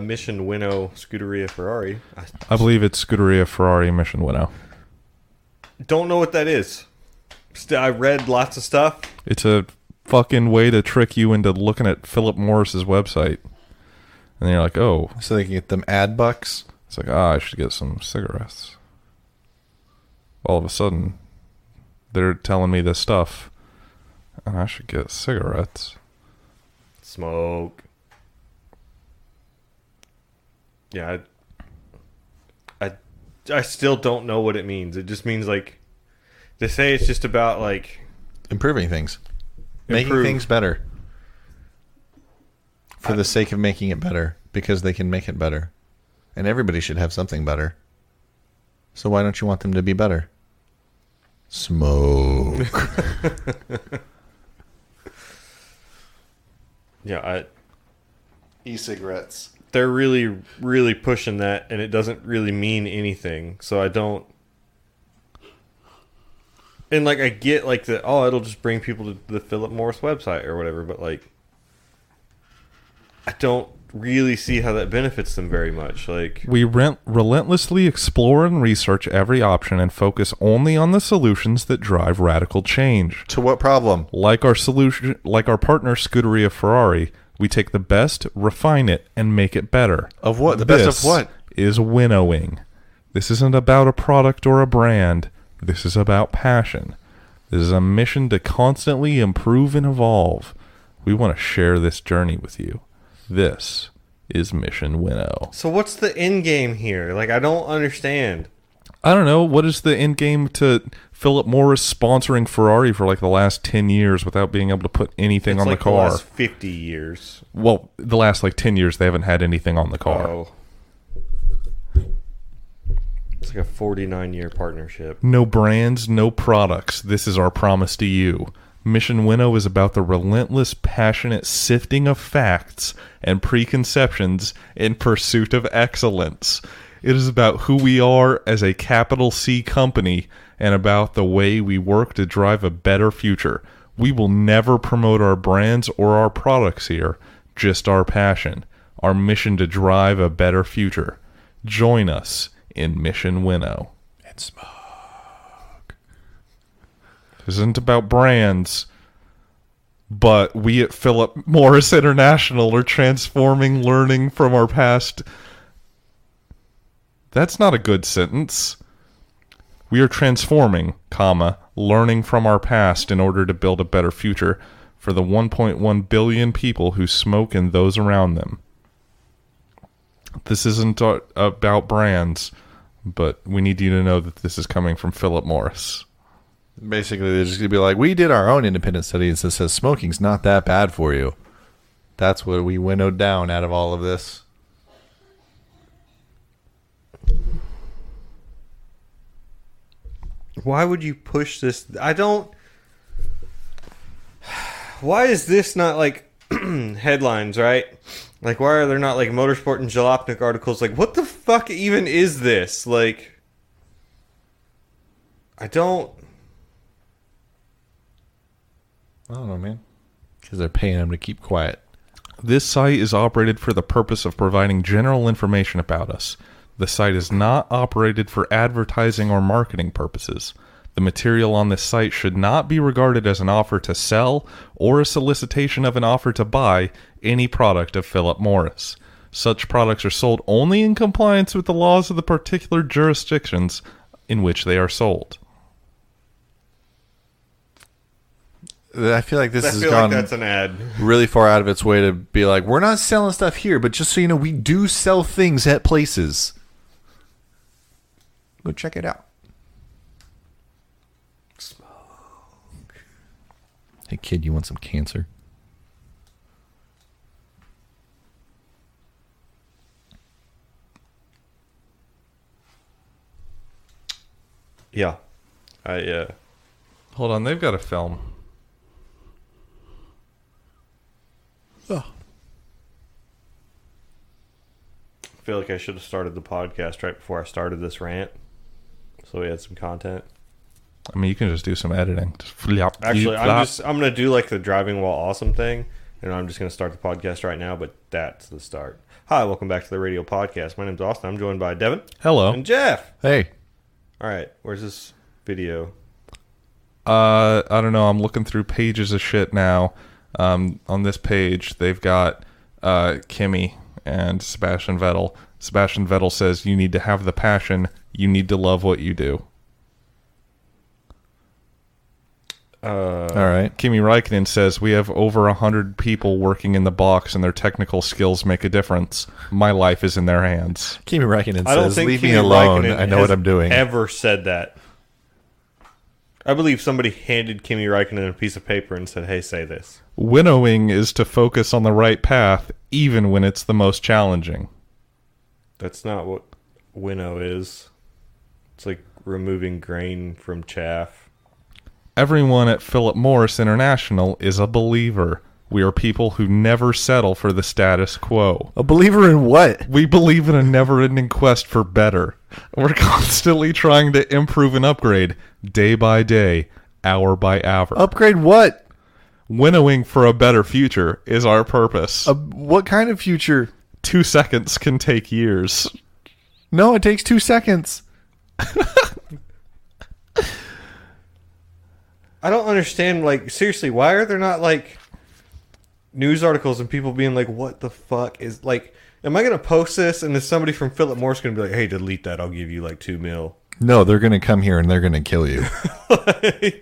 Mission Winnow Scuderia Ferrari. I believe it's Scuderia Ferrari Mission Winnow. Don't know what that is. I read lots of stuff. It's a fucking way to trick you into looking at Philip Morris's website. And then you're like, oh. So they can get them ad bucks? It's like, I should get some cigarettes. All of a sudden, they're telling me this stuff. And I should get cigarettes. Smoke. Yeah, I still don't know what it means. It just means, like, they say it's just about, like... improving things. Making things better. For the sake of making it better. Because they can make it better. And everybody should have something better. So why don't you want them to be better? Smoke. Yeah, E-cigarettes. they're really, really pushing that, and it doesn't really mean anything. So I don't... And, like, I get, like, it'll just bring people to the Philip Morris website or whatever, but, like, I don't really see how that benefits them very much. Like, we relentlessly explore and research every option and focus only on the solutions that drive radical change. To what problem? Like our partner Scuderia Ferrari, we take the best, refine it, and make it better. Of what? The best of what? Is winnowing. This isn't about a product or a brand. This is about passion. This is a mission to constantly improve and evolve. We want to share this journey with you. This is Mission Winnow. so what's the end game here? Like, I don't understand. I don't know. What is the end game to Philip Morris sponsoring Ferrari for like the last 10 years without being able to put anything on like the car? The last 50 years. Well, the last like 10 years, they haven't had anything on the car. Oh. It's like a 49-year partnership. No brands, no products. This is our promise to you. Mission Winnow is about the relentless, passionate sifting of facts and preconceptions in pursuit of excellence. It is about who we are as a capital C company and about the way we work to drive a better future. We will never promote our brands or our products here, just our passion, our mission to drive a better future. Join us in Mission Winnow. And smoke. This isn't about brands, but we at Philip Morris International are transforming, learning from our past. That's not a good sentence. We are transforming, learning from our past in order to build a better future for the 1.1 billion people who smoke and those around them. This isn't about brands, but we need you to know that this is coming from Philip Morris. Basically, they're just going to be like, we did our own independent studies that says smoking's not that bad for you. That's what we winnowed down out of all of this. Why would you push this? I don't... Why is this not, like, headlines, right? Like, why are there not, like, Motorsport and Jalopnik articles? Like, what the fuck even is this? Like, I don't know, man. Because they're paying them to keep quiet. This site is operated for the purpose of providing general information about us. The site is not operated for advertising or marketing purposes. The material on this site should not be regarded as an offer to sell or a solicitation of an offer to buy any product of Philip Morris. Such products are sold only in compliance with the laws of the particular jurisdictions in which they are sold. I feel like this has like gone that's an ad. really far out of its way to be like, we're not selling stuff here, but just so you know, we do sell things at places. Go check it out. Smoke. Hey, kid, you want some cancer? Yeah. Hold on, they've got a film. Oh. I feel like I should have started the podcast right before I started this rant, so we had some content. I mean, you can just do some editing. Just Actually, I'm gonna do like the driving while awesome thing, And I'm just going to start the podcast right now, but that's the start. Hi, welcome back to the Radial Podcast. My name's Austin. I'm joined by Devin. Hello. And Jeff. Hey. All right, where's this video? I don't know. I'm looking through pages of shit now. On this page, they've got Kimmy and Sebastian Vettel. Sebastian Vettel says, you need to have the passion. You need to love what you do. All right. Kimi Räikkönen says, we have over 100 people working in the box and their technical skills make a difference. My life is in their hands. Kimi Räikkönen I don't says, think leave Kimi me alone. Räikkönen I know has what I'm doing. Ever said that? I believe somebody handed Kimi Räikkönen a piece of paper and said, hey, say this. Winnowing is to focus on the right path, even when it's the most challenging. That's not what winnow is. It's like removing grain from chaff. Everyone at Philip Morris International is a believer. We are people who never settle for the status quo. A believer in what? We believe in a never-ending quest for better. We're constantly trying to improve and upgrade, day by day, hour by hour. Upgrade what? Winnowing for a better future is our purpose. What kind of future? 2 seconds can take years. No, it takes 2 seconds. I don't understand, like, seriously, why are there not, like, news articles and people being like, what the fuck is, like, am I going to post this and is somebody from Philip Morris going to be like, hey, delete that, I'll give you, like, $2 million? No, they're going to come here and they're going to kill you.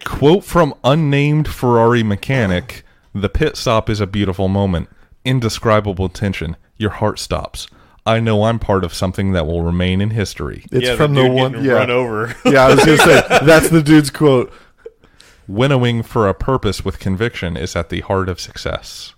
Quote from unnamed Ferrari mechanic, the pit stop is a beautiful moment. Indescribable tension. Your heart stops. I know I'm part of something that will remain in history. It's yeah, from the the dude one. getting Yeah. run over. Yeah, I was going to say, that's the dude's quote. Winnowing for a purpose with conviction is at the heart of success.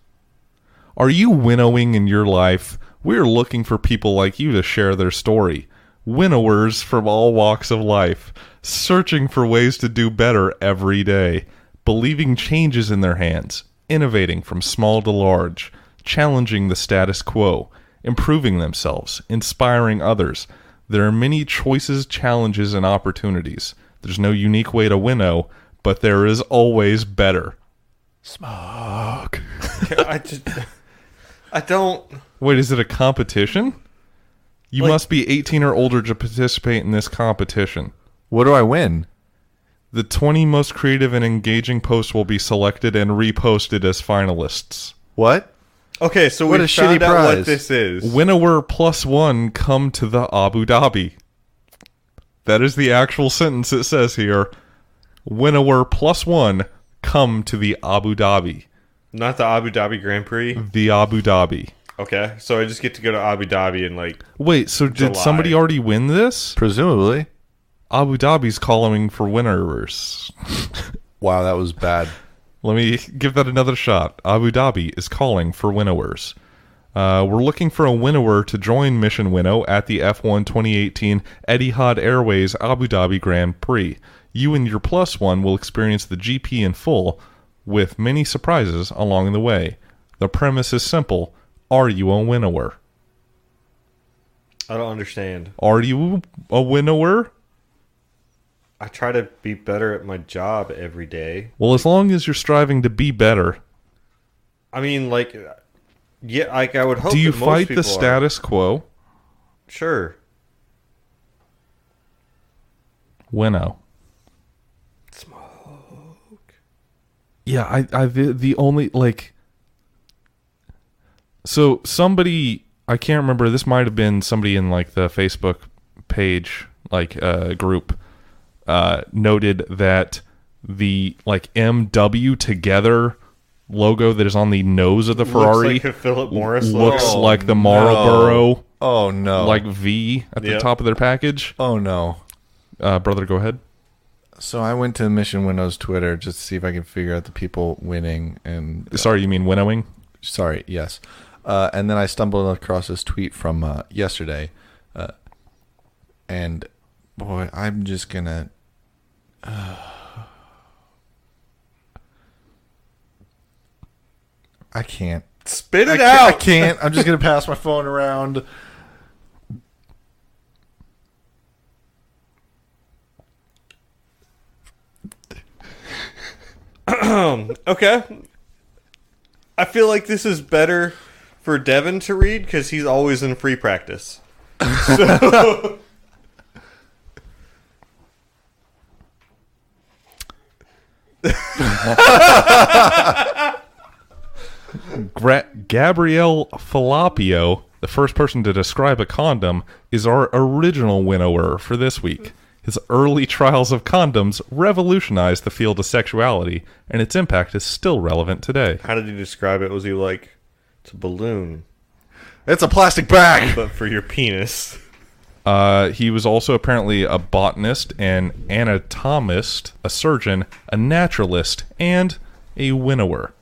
Are you winnowing in your life? We're looking for people like you to share their story. Winnowers from all walks of life, searching for ways to do better every day, believing change is in their hands, innovating from small to large, challenging the status quo, improving themselves, inspiring others. There are many choices, challenges, and opportunities. There's no unique way to winnow, but there is always better. Smoke. I don't. Wait, is it a competition? You Like- must be 18 or older to participate in this competition. What do I win? The 20 most creative and engaging posts will be selected and reposted as finalists. What? Okay, so What we a found shitty out prize. Mm. what this is. Winnower +1 come to the Abu Dhabi. That is the actual sentence it says here. Winnower +1 come to the Abu Dhabi. Not the Abu Dhabi Grand Prix. The Abu Dhabi. Okay, so I just get to go to Abu Dhabi and, like, Wait, so did July. somebody already win this? Presumably. Abu Dhabi's calling for winners. Wow, that was bad. Let me give that another shot. Abu Dhabi is calling for winnowers. We're looking for a winnower to join Mission Winnow at the F1 2018 Etihad Airways Abu Dhabi Grand Prix. You and your +1 will experience the GP in full, with many surprises along the way. The premise is simple. Are you a winnower? I don't understand. Are you a winnower? I try to be better at my job every day. Well, as long as you're striving to be better, I mean, like, yeah, like, I would hope do you that most fight people the are. status quo? Sure. Winnow. Smoke. Yeah, the only, like, so somebody, I can't remember, this might have been somebody in, like, the Facebook page, like, group, noted that the, like, MW together logo that is on the nose of the Ferrari Looks like a Philip Morris looks logo. like the no. Marlboro, Oh, no. like, V at the Yep. top of their package. Oh, no. Brother, go ahead. So I went to Mission Winnow's Twitter just to see if I could figure out the people winning. And Sorry, you mean winnowing? sorry, yes. And then I stumbled across this tweet from yesterday. And boy, I'm just going to... I can't. Spit it I out. can't. I'm just going to pass my phone around. Okay. I feel like this is better for Devin to read because he's always in free practice. So... Gabrielle Falapio, the first person to describe a condom, is our original winnower for this week. His early trials of condoms revolutionized the field of sexuality, and its impact is still relevant today. How did he describe it? Was he like, it's a balloon, It's a plastic bag. but for your penis? He was also apparently a botanist, an anatomist, a surgeon, a naturalist, and a winnower.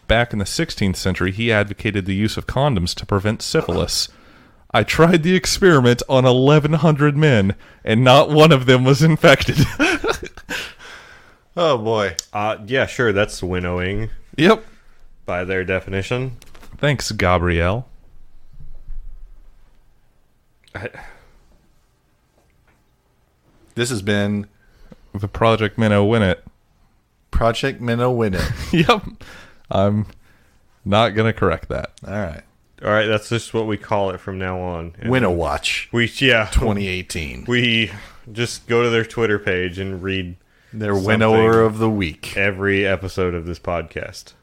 Back in the 16th century, he advocated the use of condoms to prevent syphilis. I tried the experiment on 1,100 men, and not one of them was infected. Oh, boy. Yeah, sure, that's winnowing Yep. by their definition. Thanks, Gabrielle. This has been The Project Minnow Win It. Project Minnow Win It. Yep. I'm not going to correct that. All right. All right, that's just what we call it from now on. And Winnow Watch We 2018. We just go to their Twitter page and read Their something winnower of the week. every episode of this podcast.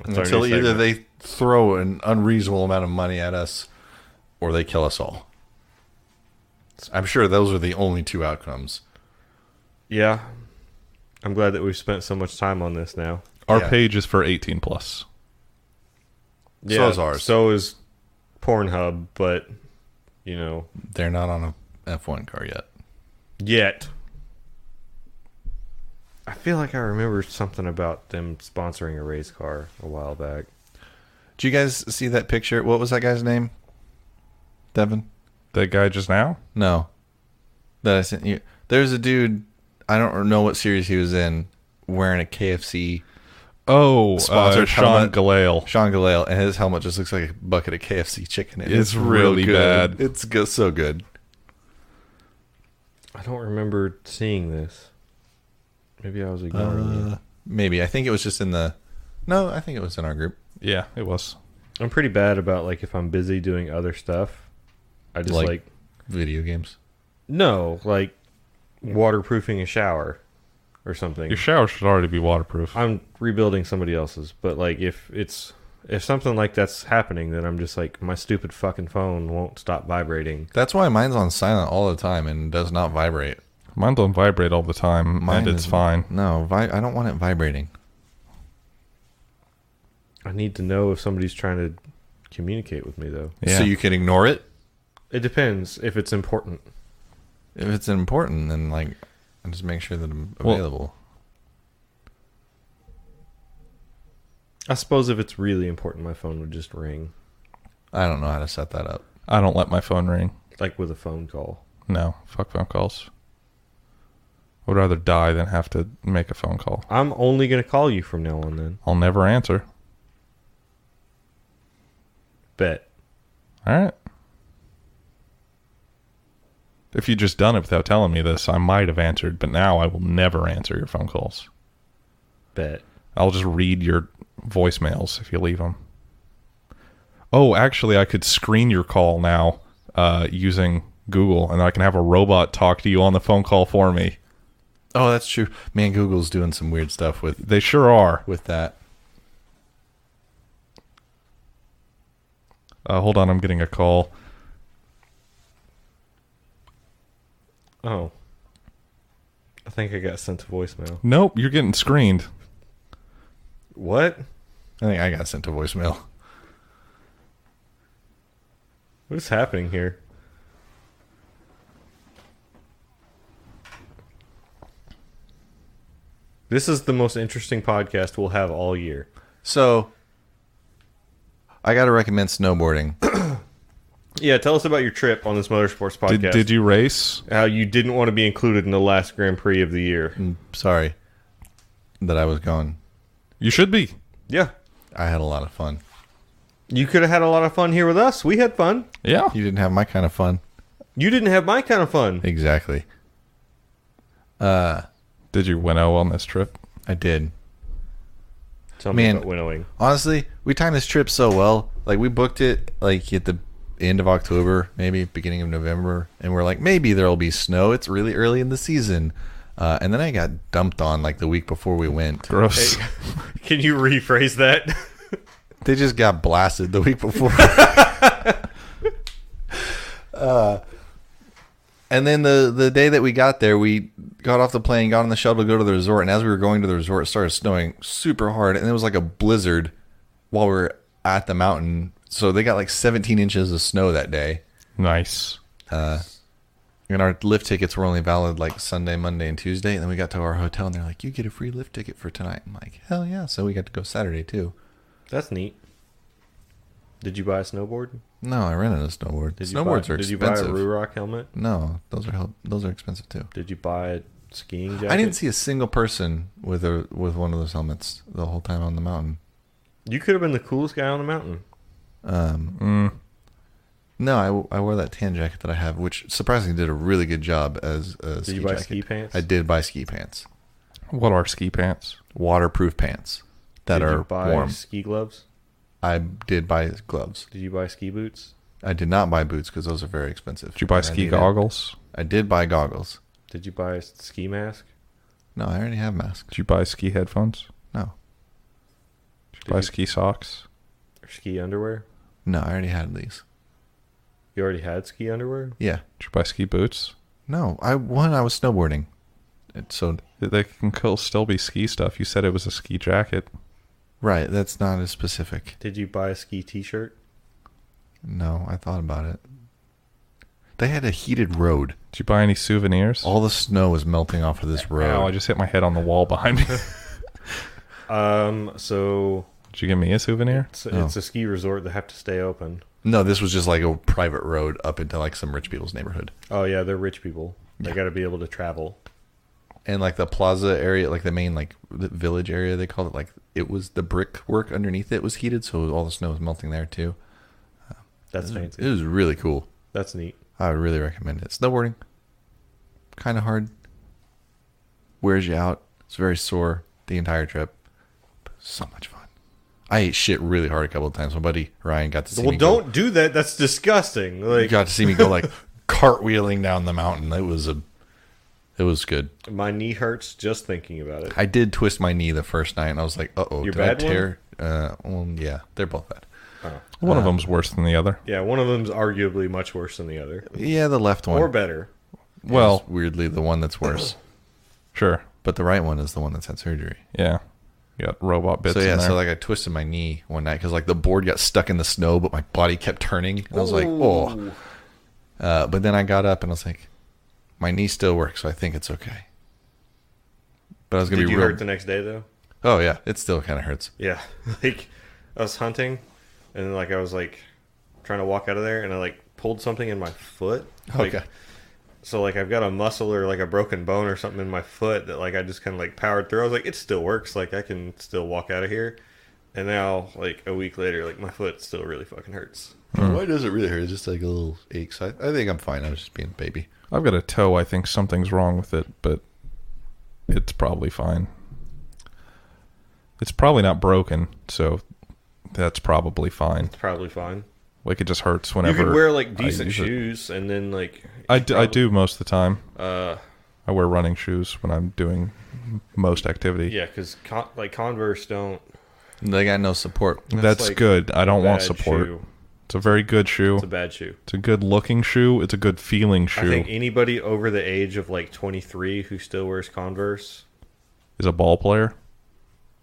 That's our Until new either segment. they throw an unreasonable amount of money at us or they kill us all. I'm sure those are the only two outcomes. Yeah. I'm glad that we've spent so much time on this now. Our Yeah. page is for 18 plus. Yeah, is ours. So is Pornhub, but, you know, They're not on a F1 car yet. yet. I feel like I remember something about them sponsoring a race car a while back. Did you guys see that picture? What was that guy's name? Devin? That guy just now? No. That I sent you. There's a dude, I don't know what series he was in, wearing a KFC. Oh, Sponsored Sean helmet. Galale. Sean Galale, and his helmet just looks like a bucket of KFC chicken. And It's real really good. bad. It's so good. I don't remember seeing this. Maybe I was ignoring it. Maybe. I think it was just in the... No, I think it was in our group. Yeah, it was. I'm pretty bad about, like, if I'm busy doing other stuff, I just, like video games. no, like, waterproofing a shower or something. Your shower should already be waterproof. I'm rebuilding somebody else's, but, like, if something like that's happening, then I'm just like, my stupid fucking phone won't stop vibrating. That's why mine's on silent all the time and does not vibrate. Mine don't vibrate all the time, and it's is- fine. No, I don't want it vibrating. I need to know if somebody's trying to communicate with me, though. Yeah. So you can ignore it? It depends if it's important. If it's important, then, like, I just make sure that I'm Well- available. I suppose if it's really important, my phone would just ring, I don't know how to set that up. I don't let my phone ring. like with a phone call. No, fuck phone calls. I would rather die than have to make a phone call. I'm only going to call you from now on, then. I'll never answer. Bet. All right. If you'd just done it without telling me this, I might have answered, but now I will never answer your phone calls. Bet. I'll just read your voicemails if you leave them. Oh, actually, I could screen your call now using Google, and I can have a robot talk to you on the phone call for me. Oh, that's true. Man, Google's doing some weird stuff with They sure are. that. Hold on, I'm getting a call. Oh. I think I got sent to voicemail. Nope, you're getting screened. What? I think I got sent to voicemail. What is happening here? This is the most interesting podcast we'll have all year. So, I got to recommend snowboarding. Yeah, tell us about your trip on this motorsports podcast. Did you race? How you didn't want to be included in the last Grand Prix of the year. Sorry that I was gone. You should be. Yeah. I had a lot of fun. You could have had a lot of fun here with us. We had fun. Yeah. You didn't have my kind of fun. You didn't have my kind of fun. Exactly. Did you winnow on this trip? I did. Tell me Man, about winnowing. honestly, we timed this trip so well. Like, we booked it like at the end of October, maybe beginning of November, and we're like, maybe there'll be snow. It's really early in the season. And then I got dumped on like the week before we went. Gross. Hey, can you rephrase that? They just got blasted the week before. And then the day that we got there, we got off the plane, got on the shuttle to go to the resort, and as we were going to the resort, it started snowing super hard, and it was like a blizzard while we were at the mountain. So they got like 17 inches of snow that day. Nice. And our lift tickets were only valid like Sunday, Monday, and Tuesday. And then we got to our hotel, and they're like, you get a free lift ticket for tonight. I'm like, hell yeah. So we got to go Saturday, too. That's neat. Did you buy a snowboard? No, I rented a snowboard. Snowboards are expensive. Did you buy a Ruroc helmet? No, those are expensive, too. Did you buy a skiing jacket? I didn't see a single person with one of those helmets the whole time on the mountain. You could have been the coolest guy on the mountain. No, I wore that tan jacket that I have, which surprisingly did a really good job as a ski jacket. Did you buy ski pants? I did buy ski pants. What are ski pants? Waterproof pants that are Did you buy warm. ski gloves? I did buy gloves. Did you buy ski boots? I did not buy boots because those are very expensive. Did you buy And I ski needed- goggles? I did buy goggles. Did you buy a ski mask? No, I already have masks. Did you buy ski headphones? No. Did you buy ski socks? Or ski underwear? No, I already had these. You already had ski underwear? Yeah. Did you buy ski boots? No, I was snowboarding. So They can still be ski stuff. You said it was a ski jacket. right, that's not as specific. Did you buy a ski t-shirt? No, I thought about it. They had a heated road. Did you buy any souvenirs? All the snow was melting off of this road. Ow, I just hit my head on the wall behind me. So Did you give me a souvenir? it's a ski resort that have to stay open. No, this was just like a private road up into like some rich people's neighborhood. Oh yeah, they're rich people. They got to be able to travel. And like the plaza area, like the main like the village area, they called it, like it was the brickwork underneath it was heated, so all the snow was melting there too. That's fancy. It was really cool. That's neat. I would really recommend it. Snowboarding, kind of hard. Wears you out. It's very sore the entire trip. But so much fun. I ate shit really hard a couple of times. My buddy Ryan got to see me. Well, don't do that. That's disgusting. You Like, got to see me go like cartwheeling down the mountain. It was good. my knee hurts just thinking about it. I did twist my knee the first night, and I was like, "Uh-oh, Your did I bad one? tear?" Well, yeah, they're both bad. One of them's worse than the other. Yeah, one of them's arguably much worse than the other, Yeah, the left one, or better. Well, is weirdly the one that's worse, sure. but the right one is the one that's had surgery. Yeah. You got robot bits So yeah, in there. so like I twisted my knee one night because like the board got stuck in the snow, but my body kept turning, and I was like, "Oh." But then I got up and I was like, "My knee still works, so I think it's okay." But I was gonna Did be you real. hurt the next day though? Oh yeah, it still kind of hurts. Yeah, like I was hunting, and then like I was like trying to walk out of there, and I like pulled something in my foot. Like, Okay. So like I've got a muscle or like a broken bone or something in my foot that like I just kind of like powered through. I was like, it still works. Like I can still walk out of here. And now like a week later, like my foot still really fucking hurts. Why does it really hurt? It's just like a little ache. So I think I'm fine. I was just being a baby. I've got a toe. I think something's wrong with it, but it's probably fine. It's probably not broken, so that's probably fine. It's probably fine. Like, it just hurts You whenever could wear like I decent use it. shoes, and then like I do most of the time. Uh, I wear running shoes when I'm doing most activity. yeah, because like Converse don't. They got no support. That's like good. I don't want bad support. shoe. It's a very good shoe. It's a bad shoe. It's a good looking shoe. It's a good feeling shoe. I think anybody over the age of like 23 who still wears Converse Is a ball player.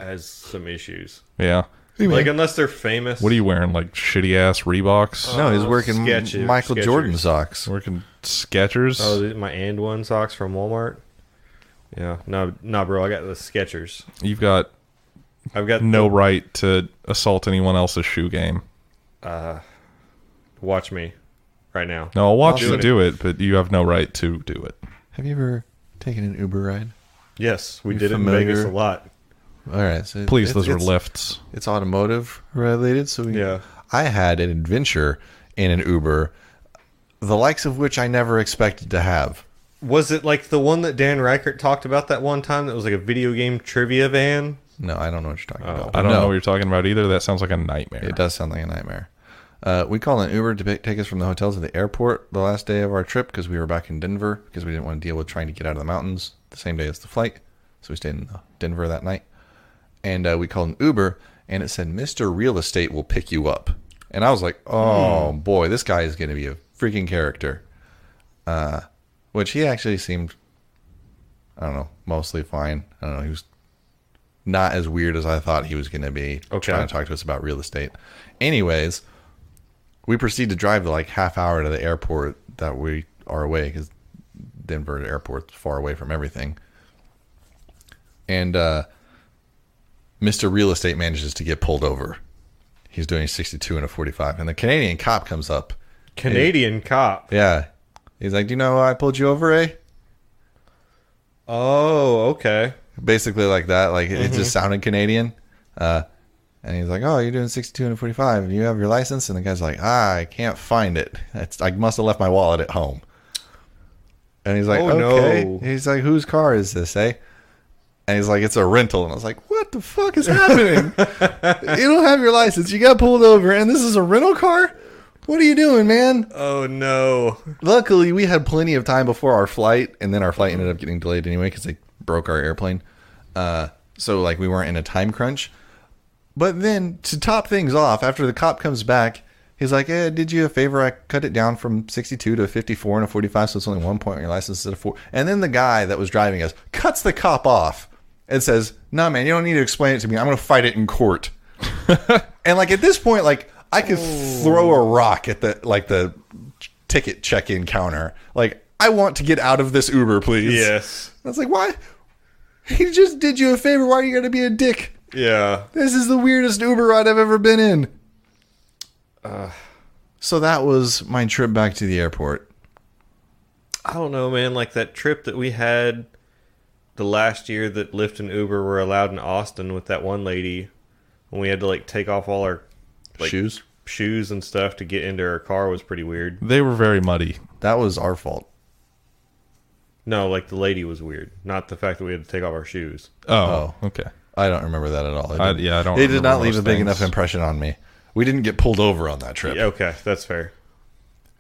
has some issues. Yeah. Like unless they're famous. What are you wearing? Like shitty ass Reeboks? No, he's working Michael Skechers. Jordan socks. Working Skechers? Oh, my and one socks from Walmart. Yeah, no, bro. I got the Skechers. You've got I've got no right to assault anyone else's shoe game. Watch me right now. No, I'll watch I'll you do do it, but you have no right to do it. Have you ever taken an Uber ride? Yes, we You did it in familiar? Vegas a lot. All right. So Please, those were it's- lifts. It's automotive related. So Yeah. I had an adventure in an Uber, the likes of which I never expected to have. Was it like the one that Dan Reichert talked about that one time that was like a video game trivia van? No, I don't know what you're talking about. I don't know what you're talking about either. That sounds like a nightmare. It does sound like a nightmare. We called an Uber to take us from the hotel to the airport the last day of our trip because we were back in Denver because we didn't want to deal with trying to get out of the mountains the same day as the flight. So we stayed in Denver that night. And we called an Uber, and it said, Mr. Real Estate will pick you up. And I was like, oh, boy, this guy is going to be a freaking character. Which he actually seemed, I don't know, mostly fine. I don't know, he was not as weird as I thought he was going to be trying to talk to us about real estate. Anyways, we proceed to drive the like half hour to the airport that we are away because Denver airport's far away from everything. And Mr. Real Estate manages to get pulled over. He's doing 62 and a 45. And the Canadian cop comes up. Canadian cop? Yeah. He's like, do you know why I pulled you over, eh? Oh, okay. Basically like that. Like, it just sounded Canadian. And he's like, oh, you're doing 62 and a 45. You have your license? And the guy's like, I can't find it. I must have left my wallet at home. And he's like, okay. No. He's like, whose car is this, eh? And he's like, it's a rental. And I was like, what the fuck is happening? You don't have your license. You got pulled over. And this is a rental car? What are you doing, man? Oh, no. Luckily, we had plenty of time before our flight. And then our flight ended up getting delayed anyway because they broke our airplane. So, like, we weren't in a time crunch. But then, to top things off, after the cop comes back, he's like, did you a favor? I cut it down from 62 to 54 and a 45, so it's only 1 point on your license instead of 4. And then the guy that was driving us cuts the cop off and says, no, man, you don't need to explain it to me. I'm going to fight it in court. And, like, at this point, like, I could throw a rock at the ticket check-in counter. Like, I want to get out of this Uber, please. Yes. I was like, why? He just did you a favor. Why are you going to be a dick? Yeah. This is the weirdest Uber ride I've ever been in. So that was my trip back to the airport. I don't know, man. Like that trip that we had the last year that Lyft and Uber were allowed in Austin with that one lady when we had to like take off all our like, shoes and stuff to get into our car was pretty weird. They were very muddy. That was our fault. No, like the lady was weird. Not the fact that we had to take off our shoes. Oh. Okay. I don't remember that at all. I don't. It did not remember leave a big things. enough impression on me. We didn't get pulled over on that trip. Yeah, okay, that's fair.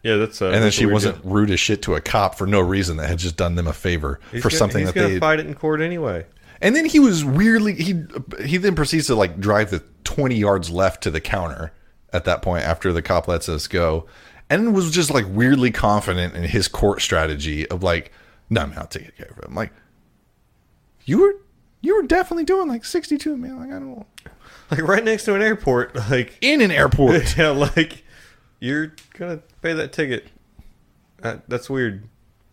Yeah, that's. And then she wasn't rude as shit to a cop for no reason that had just done them a favor for something that they. He's gonna fight it in court anyway. And then he was weirdly he then proceeds to like drive the 20 yards left to the counter at that point after the cop lets us go, and was just like weirdly confident in his court strategy of like, no, man, I'll take care of it. I'm like, you were definitely doing like 62, man. Like I don't know. Like right next to an airport, like In an airport. yeah, like you're gonna pay that ticket. That's weird.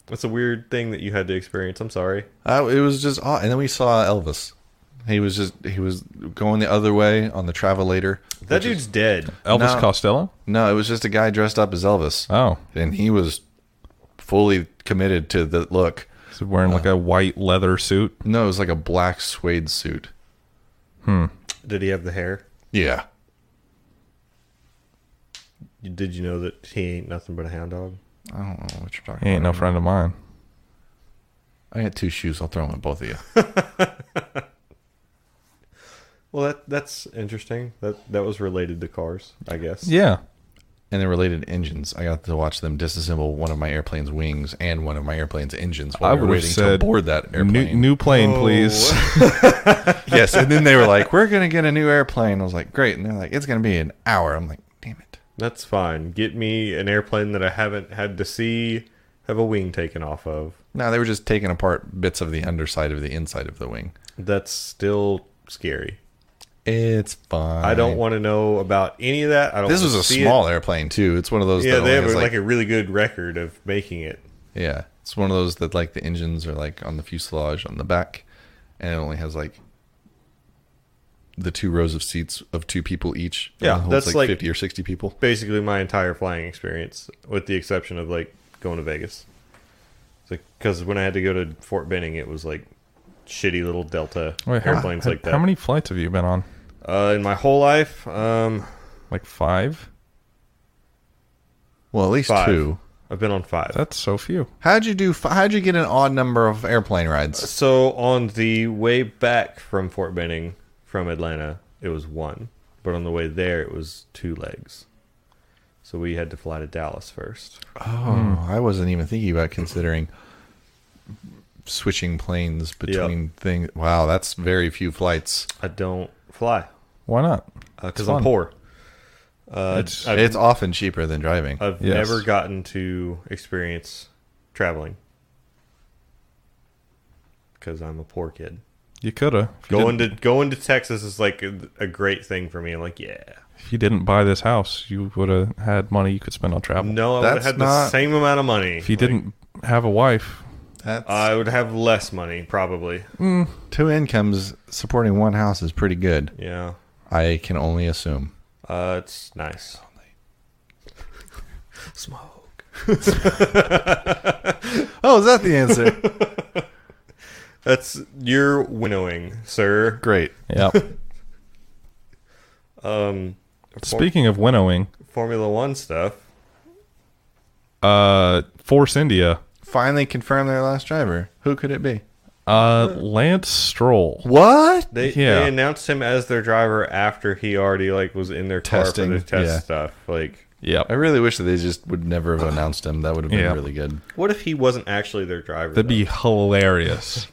That's a weird thing that you had to experience. I'm sorry. It was just odd. And then we saw Elvis. He was going the other way on the Travelator. That dude's dead. Elvis No. Costello? No, it was just a guy dressed up as Elvis. Oh. And he was fully committed to the look. He's wearing like a white leather suit. No, it was like a black suede suit. Did he have the hair? Yeah. Did you know that he ain't nothing but a hound dog? I don't know what you're talking He ain't no about. friend of mine. I got 2 shoes. I'll throw them at both of you. Well, that's interesting. That was related to cars, I guess. Yeah. And then related engines. I got to watch them disassemble one of my airplane's wings and one of my airplane's engines while I we were would have waiting said to board that airplane. New plane, please. Yes, and then they were like, we're going to get a new airplane. I was like, great. And they're like, it's going to be an hour. I'm like, damn it. That's fine. Get me an airplane that I haven't had to see have a wing taken off of. No, they were just taking apart bits of the underside of the inside of the wing. That's still scary. It's fine. I don't want to know about any of that. I don't. This want was to a see small it. airplane, too. It's one of those Yeah, that they only have has, like a really good record of making it. Yeah, it's one of those that like the engines are like on the fuselage on the back, and it only has like the 2 rows of seats of 2 people each. Yeah, It holds, that's like 50 or 60 people. Basically, my entire flying experience, with the exception of like going to Vegas. Because when I had to go to Fort Benning, it was like shitty little Delta airplanes like that. How many flights have you been on? In my whole life, Like 5? Well, at least 5. 2. I've been on 5. That's so few. How'd you get an odd number of airplane rides? So on the way back from Fort Benning, from Atlanta, it was 1. But on the way there, it was 2 legs. So we had to fly to Dallas first. Oh, I wasn't even thinking about considering switching planes between things. Wow, that's very few flights. I don't fly. Why not? Because I'm poor. It's often cheaper than driving. I've never gotten to experience traveling because I'm a poor kid. You coulda. Going to Texas is like a great thing for me. I'm like, yeah. If you didn't buy this house, you would have had money you could spend on travel. No, I would have had the same amount of money. If you didn't have a wife, I would have less money, probably. 2 incomes supporting one house is pretty good. Yeah. I can only assume. It's nice. Smoke. Oh, is that the answer? That's your winnowing, sir. Great. yeah. Speaking of winnowing, Formula One stuff. Force India. Finally confirmed their last driver. Who could it be? Lance Stroll. What? They announced him as their driver after he already was in their Testing, car for the test stuff. Yep. I really wish that they just would never have announced him. That would have been really good. What if he wasn't actually their driver? That'd be hilarious.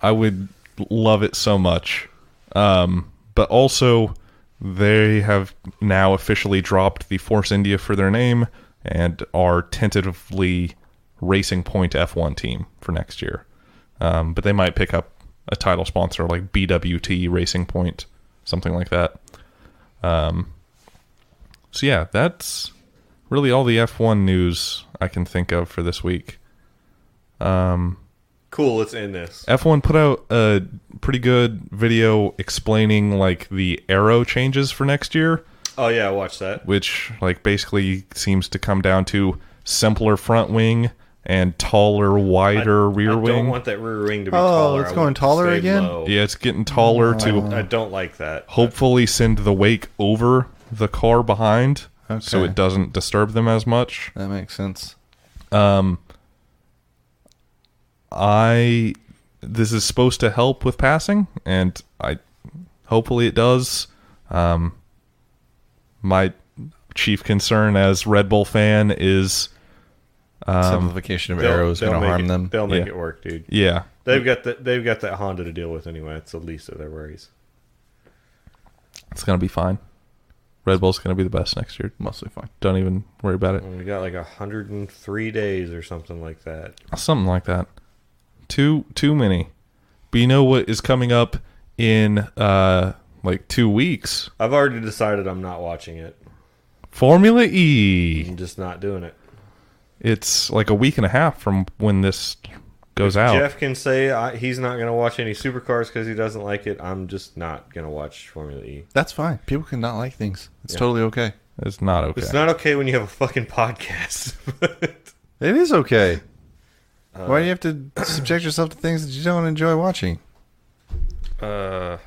I would love it so much. But also, they have now officially dropped the Force India for their name and are tentatively Racing Point F1 team for next year. But they might pick up a title sponsor like BWT Racing Point, something like that. So yeah, that's really all the F1 news I can think of for this week. Cool, let's end this. F1 put out a pretty good video explaining the aero changes for next year. Oh yeah, I watched that. Which basically seems to come down to simpler front wing and taller, wider rear wing. I don't want that rear wing to be taller. Oh, it's going taller again? Low. Yeah, it's getting taller I don't like that. Hopefully send the wake over the car behind so it doesn't disturb them as much. That makes sense. This is supposed to help with passing, and hopefully it does. My chief concern as Red Bull fan is simplification of arrows going to harm them. They'll make it work, dude. Yeah, they've got that Honda to deal with anyway. It's the least of their worries. It's gonna be fine. Red Bull's gonna be the best next year. Mostly fine. Don't even worry about it. We got 103 days or something like that. Something like that. Too many. But you know what is coming up in 2 weeks? I've already decided I'm not watching it. Formula E. I'm just not doing it. It's a week and a half from when this goes out. Jeff can say he's not going to watch any supercars because he doesn't like it. I'm just not going to watch Formula E. That's fine. People can not like things. It's totally okay. It's not okay. It's not okay when you have a fucking podcast. It is okay. Why do you have to subject yourself to things that you don't enjoy watching? How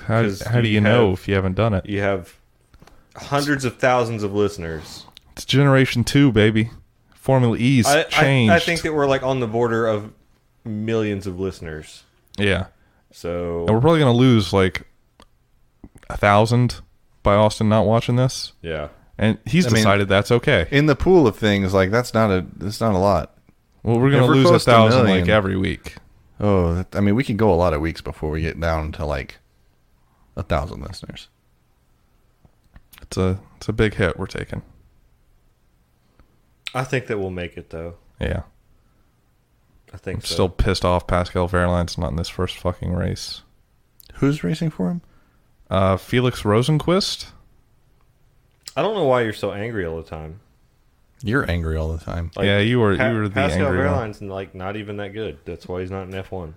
do you know if you haven't done it? You have hundreds of thousands of listeners. It's Generation 2, baby. Formula E's changed. I think that we're on the border of millions of listeners. Yeah. So and we're probably going to lose 1,000 by Austin not watching this. Yeah. And he's decided that's okay. In the pool of things, that's not a lot. Well, we're going to lose 1,000 every week. Oh, we can go a lot of weeks before we get down to 1,000 listeners. It's a big hit we're taking. I think that we'll make it though. Yeah. I think I'm still pissed off Pascal Wehrlein's not in this first fucking race. Who's racing for him? Felix Rosenquist. I don't know why you're so angry all the time. You're angry all the time. Yeah, you were the Pascal angry Wehrlein's not even that good. That's why he's not in F1.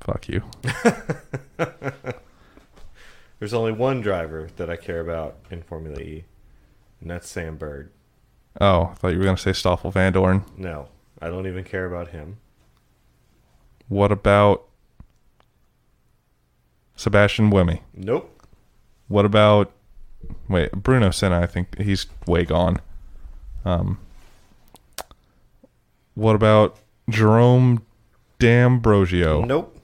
Fuck you. There's only one driver that I care about in Formula E, and that's Sam Bird. Oh, I thought you were going to say Stoffel Van Dorn. No, I don't even care about him. What about Sebastian Buemi? Nope. What about Bruno Senna? I think he's way gone. What about Jerome D'Ambrosio. Nope.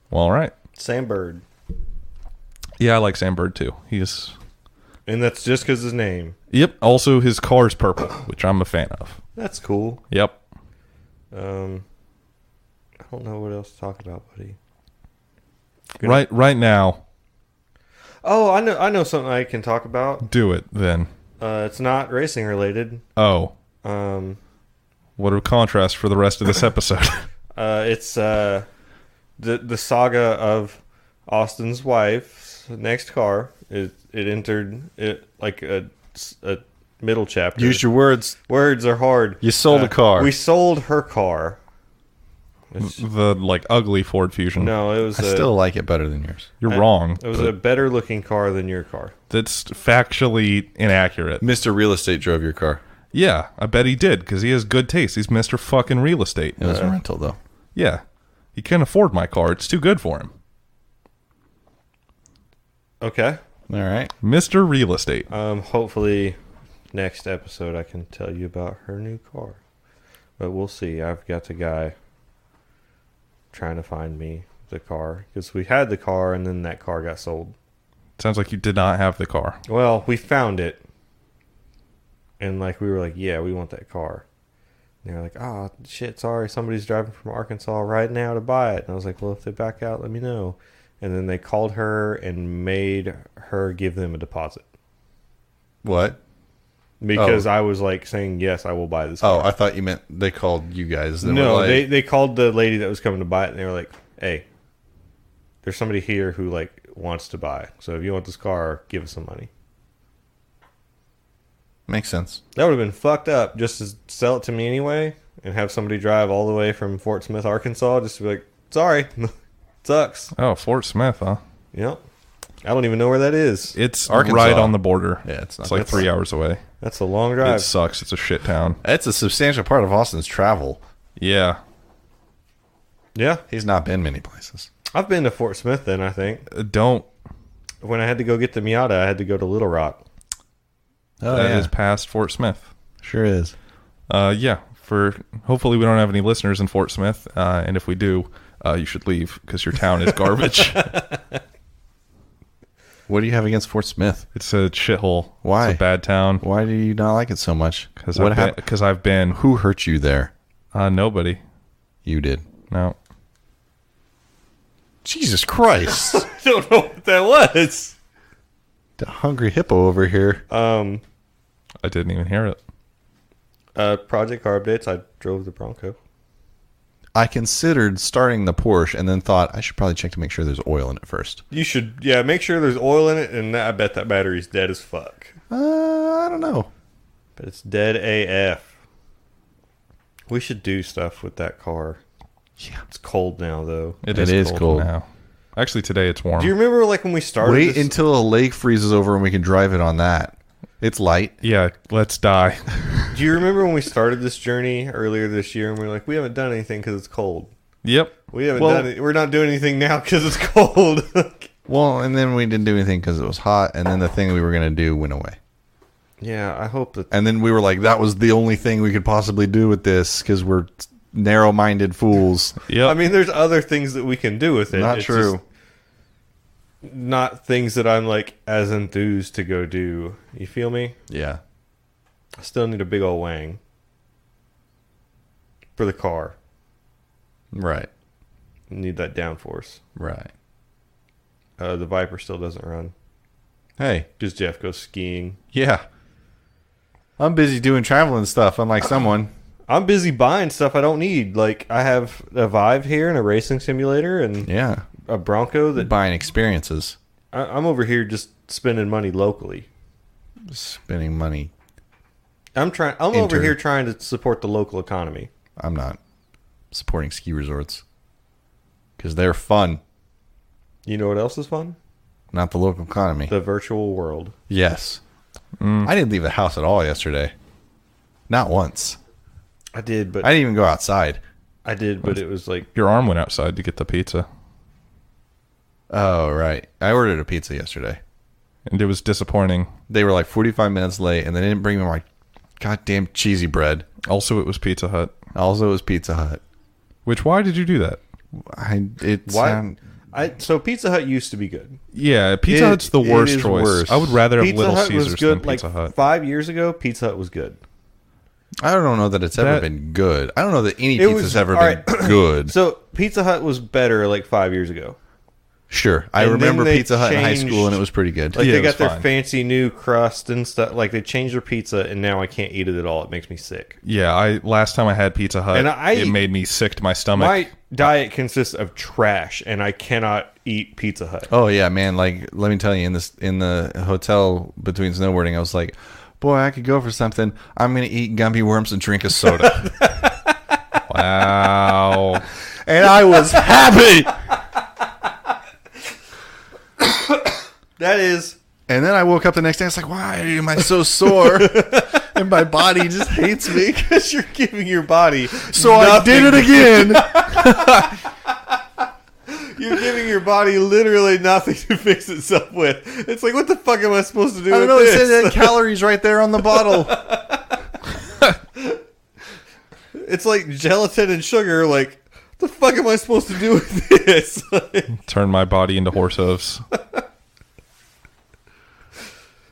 Well, all right. Sam Bird. Yeah, I like Sam Bird too. He's... And that's just because his name. Yep. Also, his car's purple, which I'm a fan of. That's cool. Yep. I don't know what else to talk about, buddy. Right now. Oh, I know something I can talk about. Do it then. It's not racing related. Oh. What a contrast for the rest of this episode. It's the saga of Austin's wife's next car. It entered it like a middle chapter. Use your words. Words are hard. You sold a car. We sold her car. The like ugly Ford Fusion. No, it was. I still like it better than yours. You're wrong. It was a better looking car than your car. That's factually inaccurate. Mr. Real Estate drove your car. Yeah, I bet he did because he has good taste. He's Mr. fucking Real Estate. It was a rental though. Yeah, he can't afford my car. It's too good for him. Okay. All right. Mr. Real Estate. Hopefully, next episode I can tell you about her new car, but we'll see. I've got the guy trying to find me the car because we had the car and then that car got sold. Sounds like you did not have the car. Well, we found it, and like we were like, yeah, we want that car. And they were like, oh shit, sorry, somebody's driving from Arkansas right now to buy it. And I was like, well, if they back out, let me know. And then they called her and made her give them a deposit. What? Because I was like saying, yes, I will buy this car. Oh, I thought you meant they called you guys. No, were like, they called the lady that was coming to buy it, and they were like, hey, there's somebody here who like wants to buy. So if you want this car, give us some money. Makes sense. That would have been fucked up just to sell it to me anyway and have somebody drive all the way from Fort Smith, Arkansas, just to be like, sorry, sucks. Oh, Fort Smith, huh? Yep. I don't even know where that is. It's Arkansas. right on the border. Yeah, it's not. It's like 3 hours away. That's a long drive. It sucks. It's a shit town. It's a substantial part of Austin's travel. Yeah. Yeah. He's not been many places. I've been to Fort Smith then, I think. Don't. When I had to go get the Miata, I had to go to Little Rock. Oh, That is past Fort Smith. Sure is. Yeah. Hopefully we don't have any listeners in Fort Smith. And if we do, you should leave because your town is garbage. What do you have against Fort Smith? It's a shithole. Why? It's a bad town. Why do you not like it so much? Because What happened? Because I've been. Who hurt you there? Nobody. You did. No. Jesus Christ. I don't know what that was. The hungry hippo over here. I didn't even hear it. Project car updates. I drove the Bronco. I considered starting the Porsche and then thought I should probably check to make sure there's oil in it first. You should, make sure there's oil in it, and I bet that battery's dead as fuck. I don't know. But it's dead AF. We should do stuff with that car. Yeah. It's cold now, though. It is is cold. now. Actually, today it's warm. Do you remember like when we started? Wait this? until a lake freezes over and we can drive it on that. It's light. Yeah, let's die. Do you remember when we started this journey earlier this year, and we were like, we haven't done anything because it's cold. Yep. We haven't done it. We're not doing anything now because it's cold. Well, and then we didn't do anything because it was hot, and then the thing we were going to do went away. Yeah, I hope that. And then we were like, that was the only thing we could possibly do with this because we're narrow-minded fools. Yep. I mean, there's other things that we can do with it. Not It's true. just not things that I'm like as enthused to go do. You feel me? Yeah. I still need a big old wang for the car. Right. Need that downforce. Right. The Viper still doesn't run Hey. because Jeff goes skiing. Yeah. I'm busy doing traveling stuff, unlike someone. I'm busy buying stuff I don't need. Like I have a Vive here and a racing simulator and Yeah. a Bronco that Buying experiences. I'm over here just spending money locally. Spending money. I'm over here trying to support the local economy. I'm not supporting ski resorts because they're fun, You know what else is fun? not the local economy. The virtual world. Yes. I didn't leave the house at all yesterday. Not once. I did, but I didn't even go outside. it was like Your arm went outside to get the pizza, Oh, right. I ordered a pizza yesterday. and it was disappointing. They were like 45 minutes late, and they didn't bring me my goddamn cheesy bread. Also, it was Pizza Hut. Also, it was Pizza Hut. Why did you do that? So Pizza Hut used to be good. Yeah, Pizza Hut's the worst choice. Worse. I would rather have Pizza Little Hut Caesars was good. than Pizza Hut. 5 years ago, Pizza Hut was good. I don't know that it's ever been good. I don't know that any pizza's ever been good. So Pizza Hut was better like 5 years ago. Sure. I And remember then they Pizza Hut in high changed- school, and it was pretty good. Like Yeah, they it got was their fine. fancy new crust and stuff. Like they changed their pizza, and now I can't eat it at all. It makes me sick. Yeah, last time I had Pizza Hut, And it made me sick to my stomach. My diet consists of trash, and I cannot eat Pizza Hut. Oh yeah, man! Like, let me tell you, in the hotel between snowboarding, I was like, "Boy, I could go for something. I'm gonna eat gummy worms and drink a soda." Wow. And I was happy. That is. And then I woke up the next day. I was like, "Why am I so sore?" And my body just hates me. Because you're giving your body. So I did it again. You're giving your body literally nothing to fix itself with. It's like, what the fuck am I supposed to do I with don't know. It this? said it had calories right there on the bottle. It's like gelatin and sugar. Like, what the fuck am I supposed to do with this? Turn my body into horse hooves.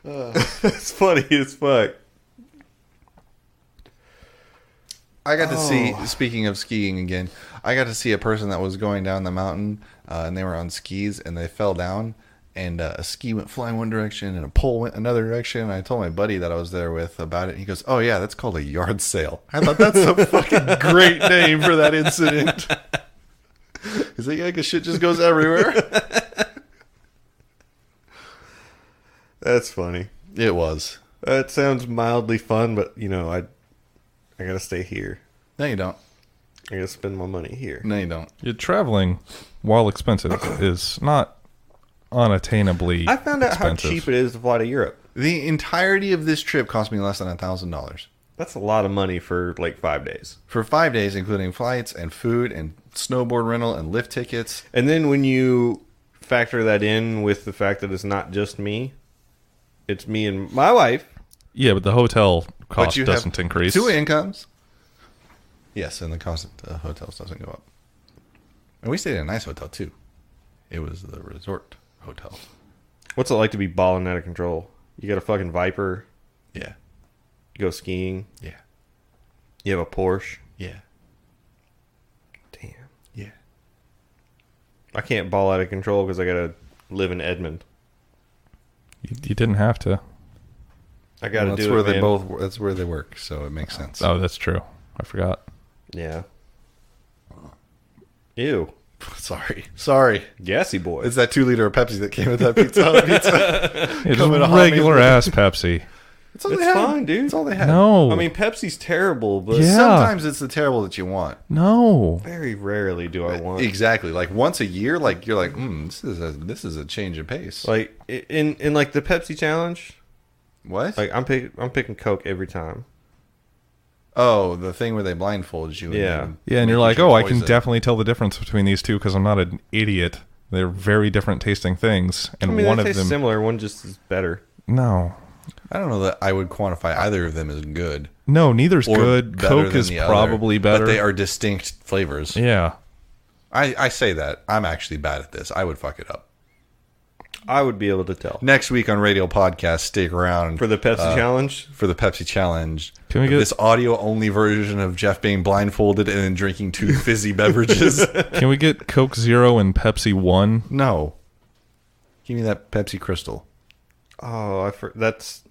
It's funny as fuck. I got to see, speaking of skiing again, I got to see a person that was going down the mountain, and they were on skis, and they fell down, and a ski went flying one direction, and a pole went another direction. And I told my buddy that I was there with about it, and he goes, "Oh yeah, that's called a yard sale." I thought that's a fucking great name for that incident. He's like, "Yeah, because shit just goes everywhere." That's funny. It was. That sounds mildly fun, but you know, I gotta stay here. No, you don't. I gotta spend my money here. No, you don't. Yeah, traveling, while expensive, is not unattainably I found out expensive. how cheap it is to fly to Europe. The entirety of this trip cost me less than $1,000 That's a lot of money for like 5 days. for 5 days, including flights and food and snowboard rental and lift tickets. And then when you factor that in with the fact that it's not just me, it's me and my wife. Yeah, but the hotel But cost you doesn't have increase. 2 incomes. Yes, and the cost of the hotels doesn't go up. And we stayed in a nice hotel too. It was the resort hotel. What's it like to be balling out of control? You got a fucking Viper. Yeah, You go skiing. yeah, You have a Porsche. yeah, Damn. yeah. I can't ball out of control because I gotta live in Edmond. You didn't have to. I gotta Well, that's do where it. they man. both. That's where they work, so it makes sense. Oh, that's true. I forgot. Yeah. Ew. Sorry. Gassy boy. It's that 2 liter of Pepsi that came with that pizza. It's Coming to hot regular meal. ass Pepsi. It's all It's they had. fine, dude. It's all they had. No. I mean, Pepsi's terrible, but Yeah. Sometimes it's the terrible that you want. No. very rarely do I want. Exactly. Like once a year, like you're like, this is a change of pace. Like in like the Pepsi challenge, What? like I'm picking Coke every time. Oh, the thing where they blindfold you. Yeah. Yeah, and you're make like, you oh, I poison. can definitely tell the difference between these two because I'm not an idiot. They're very different tasting things, and I mean, one they of taste them. similar. One just is better. No, I don't know that I would quantify either of them as good. no, neither's Or good. better Coke than is the other, probably better. But they are distinct flavors. Yeah, I say that. I'm actually bad at this. I would fuck it up. I would be able to tell. Next week on Radial Podcast, stick around For the Pepsi challenge, for the Pepsi challenge. Can we get- this audio only version of Jeff being blindfolded and then drinking 2 fizzy beverages? can we get Coke Zero and Pepsi One? No. Give me that Pepsi Crystal. that's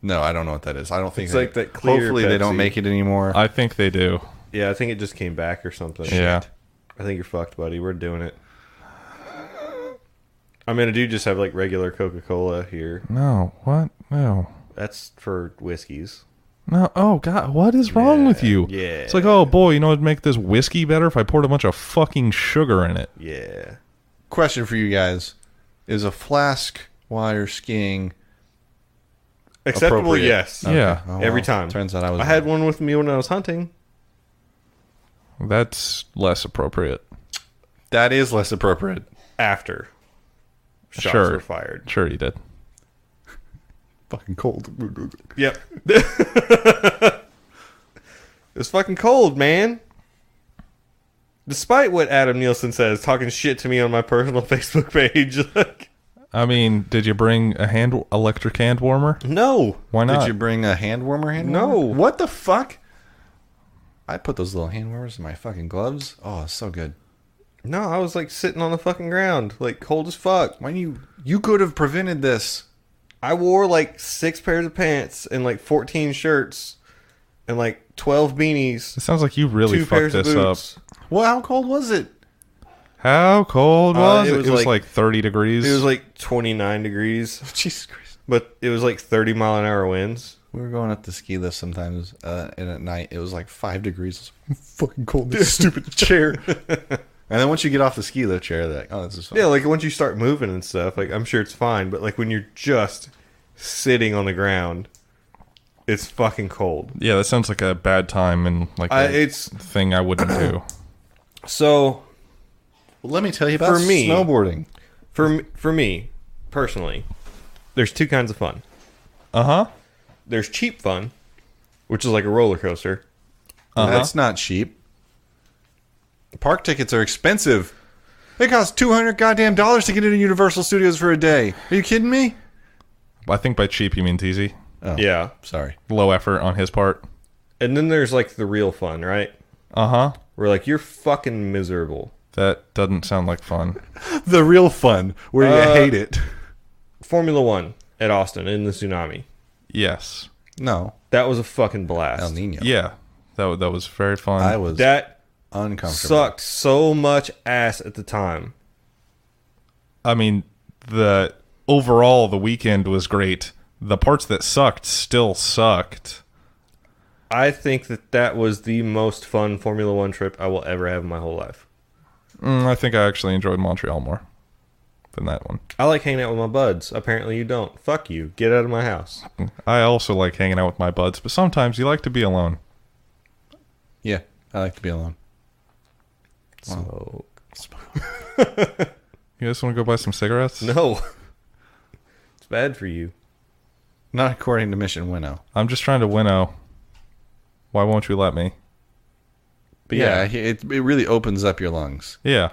No, I don't know what that is. I don't think It's like that clear Hopefully they don't Pepsi. make it anymore. I think they do. yeah. I think it just came back or something. Yeah. I think you're fucked, buddy. We're doing it. I mean, I do just have like regular Coca-Cola here. No. What? No. That's for whiskeys. No. Oh God, what is wrong with you? Yeah. It's like, oh boy, you know, it'd make this whiskey better if I poured a bunch of fucking sugar in it. Yeah. Question for you guys. Is a flask while you're skiing Acceptable, appropriate? yes. Yeah. Oh, Every well, time. Turns out I was I had one with me when I was hunting. That's less appropriate. That is less appropriate. After shots Sure. were fired. Sure, you did. Fucking cold. Yep. It was fucking cold, man. Despite what Adam Nielsen says, talking shit to me on my personal Facebook page. Like, I mean, did you bring a electric hand warmer? no. Why not? Did you bring a hand warmer? No. What the fuck? I put those little hand warmers in my fucking gloves. Oh, it's so good. No, I was like sitting on the fucking ground, like cold as fuck. Why you could have prevented this. I wore like 6 pairs of pants and like 14 shirts and like 12 beanies. It sounds like you really 2 fucked pairs of this up. boots. Well, how cold was it? How cold was it? it was It was like- like 30 degrees. It was like 29 degrees, Jesus Christ. but it was like 30-mile-an-hour winds. We were going up the ski lift sometimes, and at night it was like 5 degrees. It was fucking cold. This stupid chair. And then once you get off the ski lift chair, they're like, oh, this is fun. Yeah, like once you start moving and stuff, like I'm sure it's fine, but like when you're just sitting on the ground, it's fucking cold. Yeah, that sounds like a bad time and like It's thing I wouldn't do. so Well, let me tell you about For me- snowboarding. for me personally, there's 2 kinds of fun. Uh-huh. There's cheap fun, which is like a roller coaster. That's not cheap. Park tickets are expensive. It costs $200 goddamn dollars to get into Universal Studios for a day. Are you kidding me? I think by cheap you mean easy. Oh, Yeah. sorry. Low effort on his part. And then there's like the real fun, right? Uh-huh. Where like you're fucking miserable. That doesn't sound like fun. The real fun, where you hate it. Formula 1 at Austin in the tsunami. Yes. No, That was a fucking blast. El Nino. Yeah. That was very fun. I was That uncomfortable. sucked so much ass at the time. I mean, the weekend was great. The parts that sucked still sucked. I think that was the most fun Formula 1 trip I will ever have in my whole life. I think I actually enjoyed Montreal more than that one. I like hanging out with my buds. Apparently you don't. Fuck you. Get out of my house. I also like hanging out with my buds, but sometimes you like to be alone. Yeah, I like to be alone. Smoke. You guys want to go buy some cigarettes? No. It's bad for you. Not according to Mission Winnow. I'm just trying to winnow. Why won't you let me? But Yeah, yeah. it really opens up your lungs. Yeah.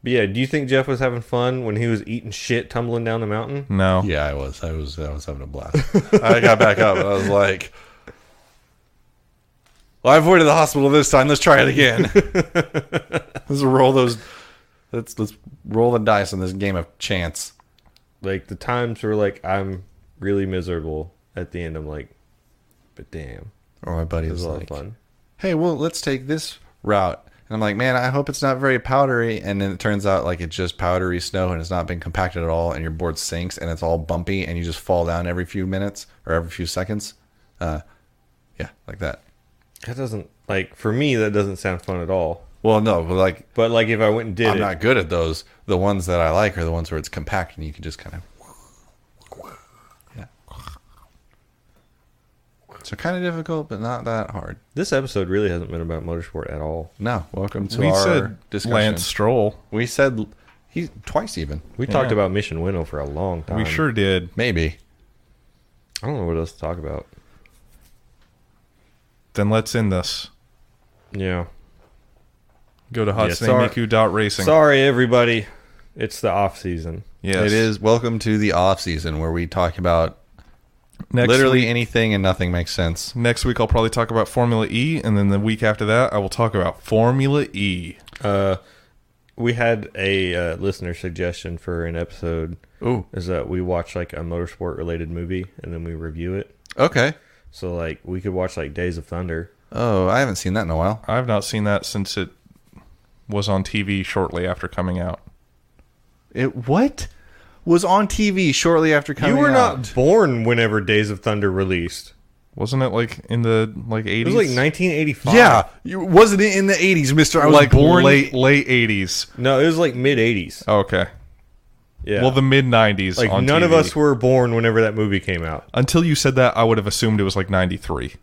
But yeah, do you think Jeff was having fun when he was eating shit tumbling down the mountain? No. Yeah, I was having a blast. I got back up and I was like, well, I avoided the hospital this time. Let's try it again. Let's roll those. Let's roll the dice on this game of chance. Like the times where like I'm really miserable at the end, I'm like, but damn, Or my buddy it was was a lot like, of fun. hey, well, let's take this route. And I'm like, man, I hope it's not very powdery. And then it turns out like it's just powdery snow and it's not been compacted at all. And your board sinks and it's all bumpy and you just fall down every few minutes or every few seconds. Yeah, like that. That doesn't like for me. That doesn't sound fun at all. Well, no, but like But like if I went and did I'm it, not good at those. The ones that I like are the ones where it's compact and you can just kind of. Yeah. So kind of difficult, but not that hard. this episode really hasn't been about motorsport at all. No, welcome to We our said discussion. Lance Stroll. We said he twice even. We talked Yeah. about Mission Winnow for a long time. We sure did. Maybe. I don't know what else to talk about. Then let's end this. Yeah. Go to sorry. HatsuneMiku.racing. Sorry, everybody. It's the off season. Yes. It is. Welcome to the off season where we talk about Next literally week, anything and nothing makes sense. next week I'll probably talk about Formula E, and then the week after that I will talk about Formula E. We had a listener suggestion for an episode. Ooh. Is that we watch like a motorsport related movie and then we review it. Okay. So like we could watch like Days of Thunder. Oh, I haven't seen that in a while. I've not seen that since it was on TV shortly after coming out. It what? Was on TV shortly after coming You were out. not born whenever Days of Thunder released. Wasn't it like in the like 80s? It was like 1985. Yeah, wasn't it in the 80s, Mister? I was like born late 80s. No, it was like mid 80s. Okay. Yeah. Well, the mid 90s. like on none of TV. us were born whenever that movie came out. Until you said that, I would have assumed it was like 93.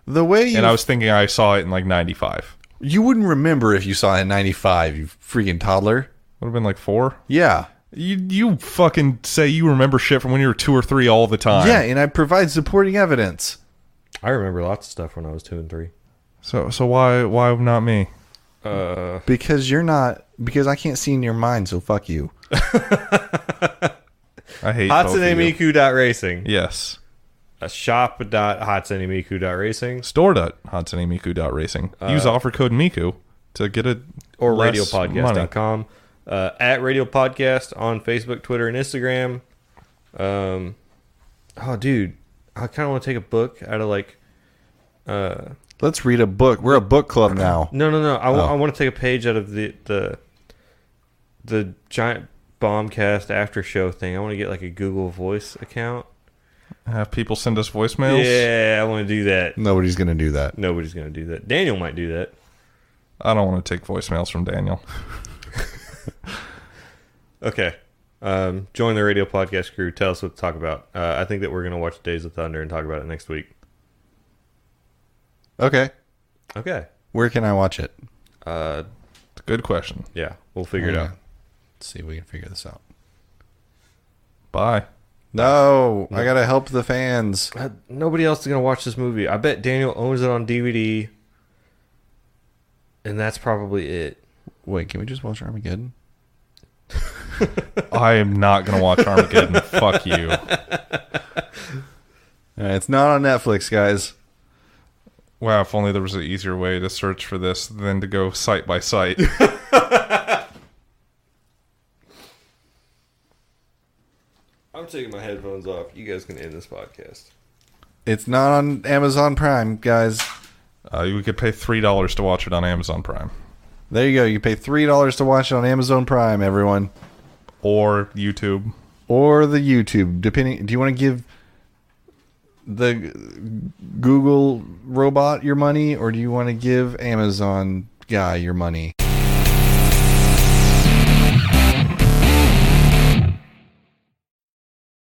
The way you And I was thinking I saw it in like 95. you wouldn't remember if you saw it in 95, you freaking toddler. Would have been like 4. Yeah. You fucking say you remember shit from when you were 2 or 3 all the time. Yeah, and I provide supporting evidence. I remember lots of stuff when I was 2 and 3. So why not me? Because you're not. Because I can't see in your mind. So fuck you. I hate both of you. Hatsunemiku.racing. Yes. Shop.hatsunemiku.racing. Store.hatsunemiku.racing. Use offer code Miku to get it. Or less radialpodcast.com. At Radial Podcast on Facebook, Twitter, and Instagram. Oh, dude. I kind of want to take a book out of like... Let's read a book. We're a book club now. No. I want to take a page out of the giant Bombcast after show thing. I want to get like a Google Voice account. Have people send us voicemails? Yeah, I want to do that. Nobody's going to do that. Nobody's going to do that. Daniel might do that. I don't want to take voicemails from Daniel. Okay. Join the Radio Podcast crew. Tell us what to talk about. I think that we're going to watch Days of Thunder and talk about it next week. Okay. Okay. Where can I watch it? Good question. Yeah, we'll figure it out. Let's see if we can figure this out. Bye. No, I got to help the fans. Nobody else is going to watch this movie. I bet Daniel owns it on DVD. And that's probably it. Wait, can we just watch Armageddon? I am not going to watch Armageddon. Fuck you. It's not on Netflix, guys. Wow, if only there was an easier way to search for this than to go site by site. I'm taking my headphones off. You guys can end this podcast. It's not on Amazon Prime, guys. You could pay $3 to watch it on Amazon Prime. There you go. You pay $3 to watch it on Amazon Prime, everyone. Or YouTube. Or the YouTube. Depending. Do you want to give the Google robot your money, or do you want to give Amazon guy your money?